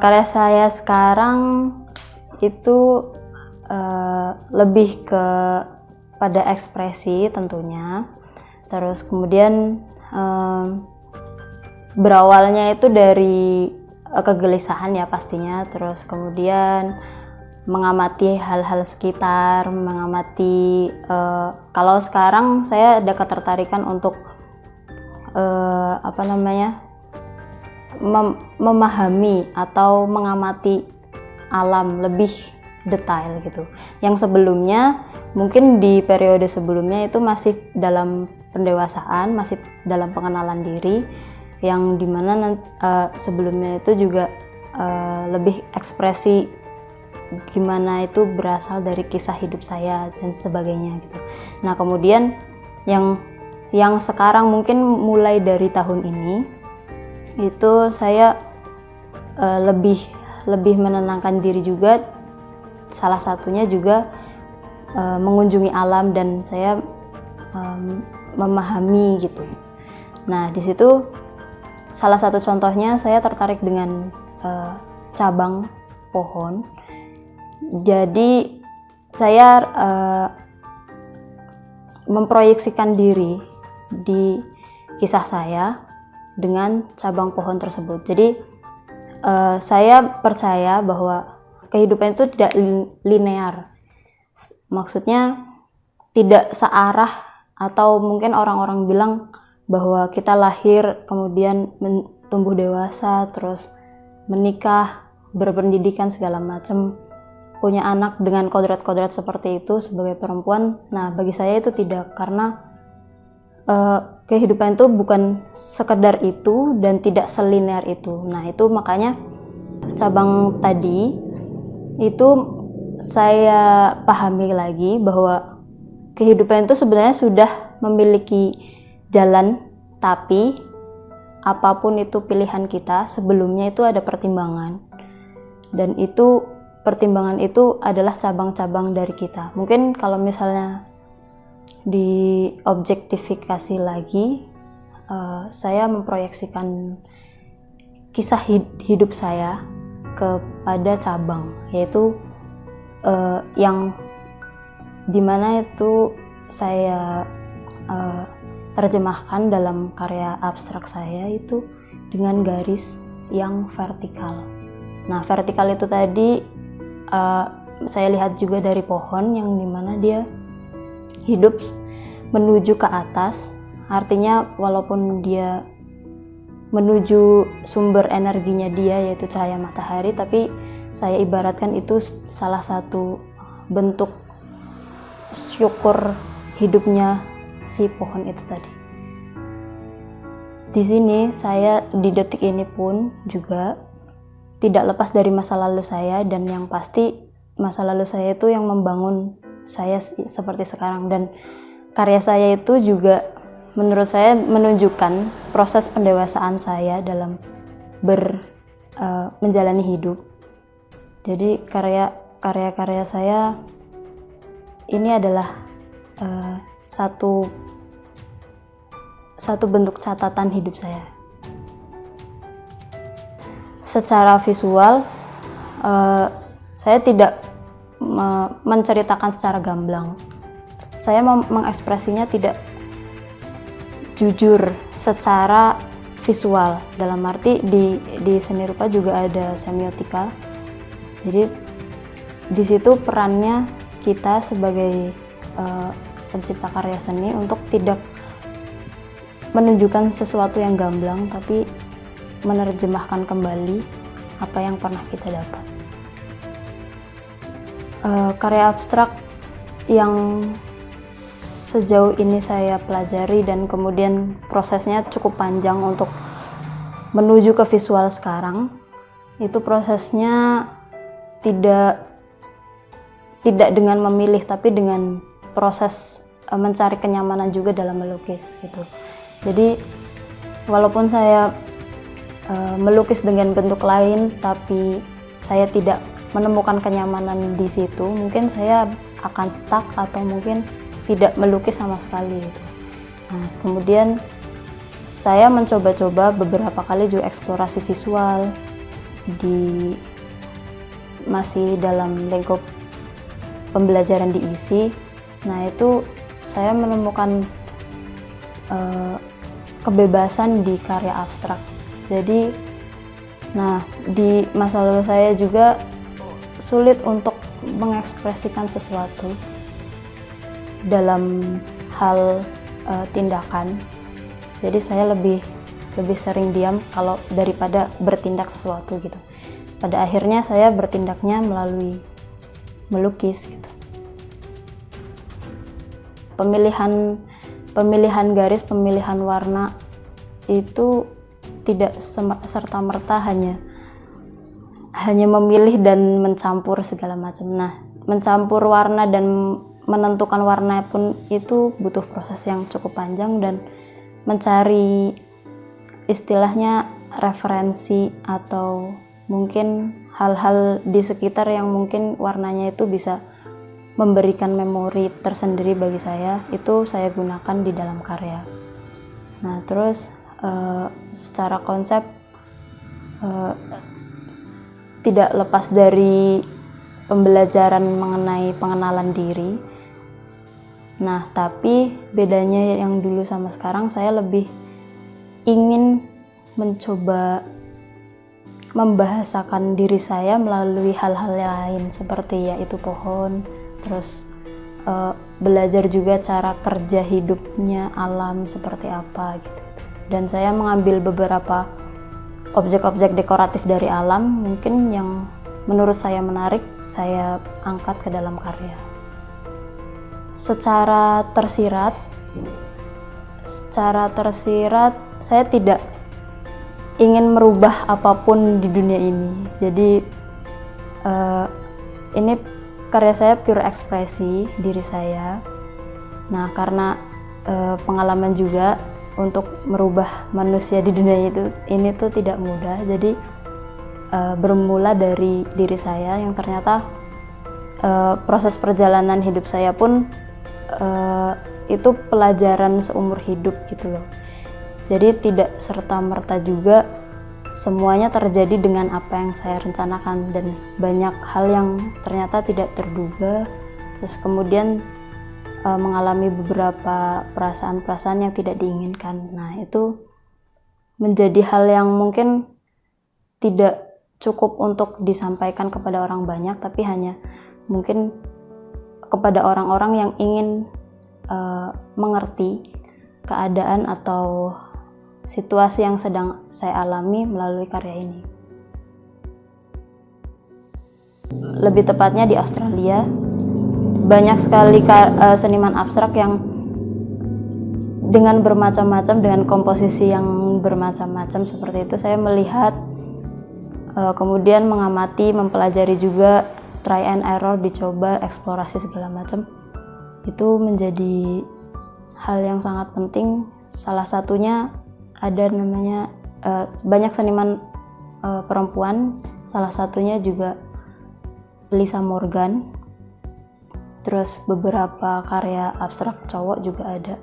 Karya saya sekarang itu lebih ke pada ekspresi tentunya. Terus kemudian berawalnya itu dari kegelisahan ya pastinya. Terus kemudian mengamati hal-hal sekitar, mengamati kalau sekarang saya ada ketertarikan untuk memahami atau mengamati alam lebih detail gitu. Yang sebelumnya mungkin di periode sebelumnya itu masih dalam pendewasaan, masih dalam pengenalan diri, yang dimana sebelumnya itu juga lebih ekspresi gimana itu berasal dari kisah hidup saya dan sebagainya gitu. Nah kemudian yang sekarang mungkin mulai dari tahun ini itu saya lebih menenangkan diri juga. Salah satunya juga mengunjungi alam dan saya memahami gitu. Nah di situ salah satu contohnya saya tertarik dengan cabang pohon. Jadi saya memproyeksikan diri di kisah saya dengan cabang pohon tersebut. Jadi saya percaya bahwa kehidupan itu tidak linear. Maksudnya tidak searah, atau mungkin orang-orang bilang bahwa kita lahir kemudian tumbuh dewasa terus menikah, berpendidikan segala macam, punya anak dengan kodrat-kodrat seperti itu sebagai perempuan. Nah bagi saya itu tidak, karena kehidupan itu bukan sekedar itu dan tidak selinear itu. Nah itu makanya cabang tadi itu saya pahami lagi bahwa kehidupan itu sebenarnya sudah memiliki jalan, tapi apapun itu pilihan kita, sebelumnya itu ada pertimbangan, dan itu pertimbangan itu adalah cabang-cabang dari kita. Mungkin kalau misalnya diobjektifikasi lagi, saya memproyeksikan kisah hidup saya kepada cabang, yaitu yang dimana itu saya terjemahkan dalam karya abstrak saya itu dengan garis yang vertikal. Nah vertikal itu tadi saya lihat juga dari pohon yang dimana dia hidup menuju ke atas, artinya walaupun dia menuju sumber energinya dia yaitu cahaya matahari, tapi saya ibaratkan itu salah satu bentuk syukur hidupnya si pohon itu tadi. Di sini saya di detik ini pun juga tidak lepas dari masa lalu saya, dan yang pasti masa lalu saya itu yang membangun saya seperti sekarang, dan karya saya itu juga menurut saya menunjukkan proses pendewasaan saya dalam menjalani hidup. Jadi karya-karya saya ini adalah satu bentuk catatan hidup saya. Secara visual, saya tidak menceritakan secara gamblang. Saya mengekspresinya tidak jujur secara visual, dalam arti di seni rupa juga ada semiotika. Jadi di situ perannya kita sebagai pencipta karya seni untuk tidak menunjukkan sesuatu yang gamblang, tapi menerjemahkan kembali apa yang pernah kita dapat. Karya abstrak yang sejauh ini saya pelajari dan kemudian prosesnya cukup panjang untuk menuju ke visual sekarang, itu prosesnya tidak dengan memilih, tapi dengan proses mencari kenyamanan juga dalam melukis gitu. Jadi walaupun saya melukis dengan bentuk lain, tapi saya tidak menemukan kenyamanan di situ, mungkin saya akan stuck atau mungkin tidak melukis sama sekali gitu. Nah, kemudian saya mencoba-coba beberapa kali juga eksplorasi visual, di masih dalam lingkup pembelajaran di ISI. Nah, itu saya menemukan kebebasan di karya abstrak. Jadi, nah, di masa lalu saya juga sulit untuk mengekspresikan sesuatu dalam hal tindakan. Jadi saya lebih sering diam kalau daripada bertindak sesuatu gitu. Pada akhirnya saya bertindaknya melalui melukis gitu. Pemilihan garis, pemilihan warna itu tidak serta-merta hanya memilih dan mencampur segala macam. Nah, mencampur warna dan menentukan warna pun itu butuh proses yang cukup panjang, dan mencari istilahnya referensi atau mungkin hal-hal di sekitar yang mungkin warnanya itu bisa memberikan memori tersendiri bagi saya, itu saya gunakan di dalam karya. Nah, terus secara konsep tidak lepas dari pembelajaran mengenai pengenalan diri. Nah, tapi bedanya yang dulu sama sekarang, saya lebih ingin mencoba membahasakan diri saya melalui hal-hal lain, seperti yaitu pohon, terus belajar juga cara kerja hidupnya alam seperti apa gitu. Dan saya mengambil beberapa objek-objek dekoratif dari alam mungkin yang menurut saya menarik, saya angkat ke dalam karya. Secara tersirat saya tidak ingin merubah apapun di dunia ini. Jadi ini karya saya pure ekspresi diri saya. Nah, karena pengalaman juga untuk merubah manusia di dunia ini tuh tidak mudah. Jadi bermula dari diri saya yang ternyata proses perjalanan hidup saya pun itu pelajaran seumur hidup gitu loh. Jadi tidak serta-merta juga semuanya terjadi dengan apa yang saya rencanakan, dan banyak hal yang ternyata tidak terduga. Terus kemudian mengalami beberapa perasaan-perasaan yang tidak diinginkan. Nah, itu menjadi hal yang mungkin tidak cukup untuk disampaikan kepada orang banyak, tapi hanya mungkin kepada orang-orang yang ingin mengerti keadaan atau situasi yang sedang saya alami melalui karya ini. Lebih tepatnya di Australia, banyak sekali seniman abstrak yang dengan bermacam-macam, dengan komposisi yang bermacam-macam seperti itu. Saya melihat, kemudian mengamati, mempelajari juga, try and error, dicoba, eksplorasi segala macam. Itu menjadi hal yang sangat penting. Salah satunya ada namanya banyak seniman perempuan, salah satunya juga Lisa Morgan. Terus beberapa karya abstrak cowok juga ada.